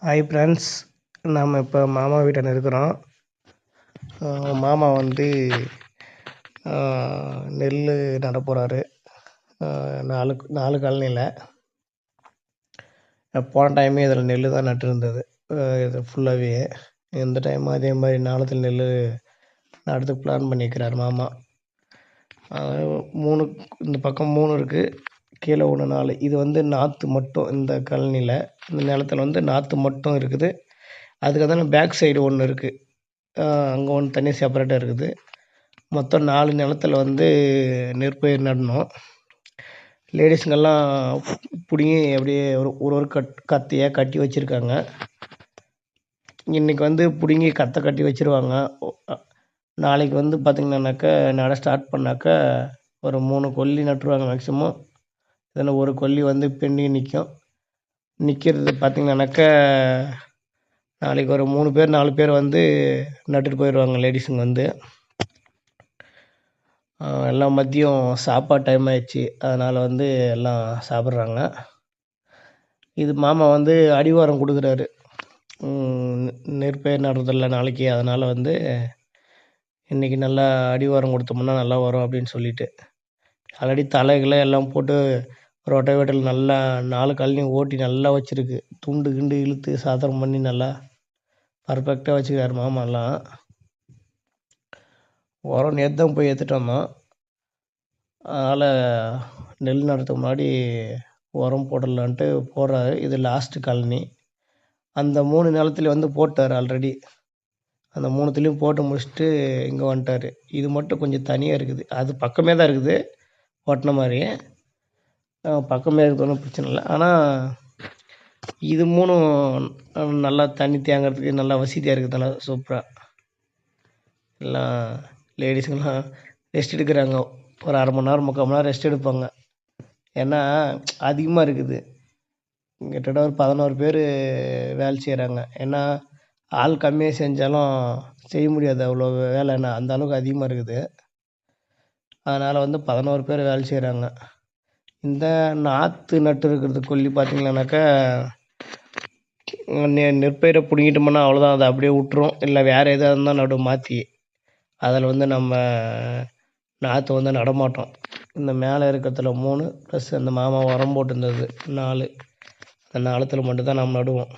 Hi friends. நாம் இப்போ மாமா வீட்டாண்ட இருக்கிறோம். மாமா வந்து நெல் நட போகிறாரு. 4 கழனியில். போன டைமே இதில் நெல் தான் நட்டுருந்தது. இது ஃபுல்லாகவே இந்த டைமும் அதே மாதிரி நாளத்தில் நெல் நடுறதுக்கு பிளான் பண்ணியிருக்கிறார் மாமா. 3 இந்த பக்கம் 3 இருக்குது, கீழே 1 4. இது வந்து நாற்று மட்டும். இந்த கழனியில் இந்த நிலத்துல வந்து நாற்று மட்டும் இருக்குது. அதுக்கு தானே பேக் சைடு ஒன்று இருக்குது, அங்கே ஒன்று தனியாக செப்பரேட்டாக இருக்குது. மொத்தம் 4 நிலத்துல வந்து நெற்பயிர் நடணும். லேடிஸுங்கெல்லாம் பிடுங்கி அப்படியே ஒரு கத்தையாக கட்டி வச்சுருக்காங்க. இன்றைக்கி வந்து பிடுங்கி கத்தை கட்டி வச்சுருவாங்க. நாளைக்கு வந்து பார்த்திங்கன்னாக்கா நட ஸ்டார்ட் பண்ணாக்கா ஒரு 3 கொல்லி நட்டுருவாங்க மேக்ஸிமம். இதில் ஒரு கொல்லி வந்து பெண்டிங் நிற்கும். நிற்கிறது பார்த்திங்கன்னாக்கா நாளைக்கு ஒரு 3 பேர் 4 பேர் வந்து நட்டுட்டு போயிடுவாங்க லேடிஸுங்க வந்து. எல்லாம் மதியம் சாப்பாடு டைம் ஆயிடுச்சு, அதனால் வந்து எல்லாம் சாப்பிட்றாங்க. இது மாமா வந்து அடிவாரம் கொடுக்குறாரு, நெற்பயிர் நடுறதில்ல நாளைக்கு. அதனால் வந்து இன்றைக்கி நல்லா அடிவாரம் கொடுத்தோம்னா நல்லா வரும் அப்படின்னு சொல்லிட்டு ஆல்ரெடி தலைகளை எல்லாம் போட்டு ரோட்டோவேட்டரில் நல்லா 4 கழனியும் ஓட்டி நல்லா வச்சுருக்கு. துண்டு கிண்டு இழுத்து சாதனம் பண்ணி நல்லா பர்ஃபெக்டாக வச்சுக்கிறாரு மாமாலாம். உரம் நேற்று தான் போய் எடுத்துகிட்டு வந்தோம். அதனால் நெல் நடுறதுக்கு முன்னாடி உரம் போடலான்ட்டு போடுறாரு. இது லாஸ்ட்டு கழனி. அந்த 3 நிலத்துலையும் வந்து போட்டார் ஆல்ரெடி. அந்த 3த்துலேயும் போட்டு முடிச்சுட்டு இங்கே வந்துட்டார். இது மட்டும் கொஞ்சம் தனியாக இருக்குது. அது பக்கமே தான் இருக்குது, ஓட்டின மாதிரி பக்கமே இருக்குது, ஒன்றும் பிரச்சனை இல்லை. ஆனால் இது 3 நல்லா தண்ணி தேங்கிறதுக்கு நல்லா வசதியாக இருக்குது. நல்லா சூப்பராக எல்லாம் லேடிஸுங்கெல்லாம் ரெஸ்ட் எடுக்கிறாங்க. ஒரு அரை மணி நேரம் 3/4 மணி நேரம் ரெஸ்ட் எடுப்பாங்க. ஏன்னா அதிகமாக இருக்குது. கிட்டத்தட்ட ஒரு 11 பேர் வேலை செய்கிறாங்க. ஏன்னா ஆள் கம்மியாக செஞ்சாலும் செய்ய முடியாது, அவ்வளோ வேலைன்னா அந்த அளவுக்கு அதிகமாக இருக்குது. அதனால் வந்து 11 பேர் வேலை செய்கிறாங்க. இந்த நாற்று நட்டு இருக்கிறது கொல்லி பார்த்திங்கன்னாக்கா நெற்பயிரை பிடுங்கிட்டோம்னா அவ்வளோதான், அதை அப்படியே விட்டுரும். இல்லை வேறு எதாக இருந்தால் நடு மாற்றி அதில் வந்து நம்ம நாற்று வந்து நடமாட்டோம். இந்த மேலே இருக்கிறதுல 3 ப்ளஸ் அந்த மாமா உரம் போட்டிருந்தது 4, அந்த 4த்துல மட்டும்தான் நம்ம நடுவோம்.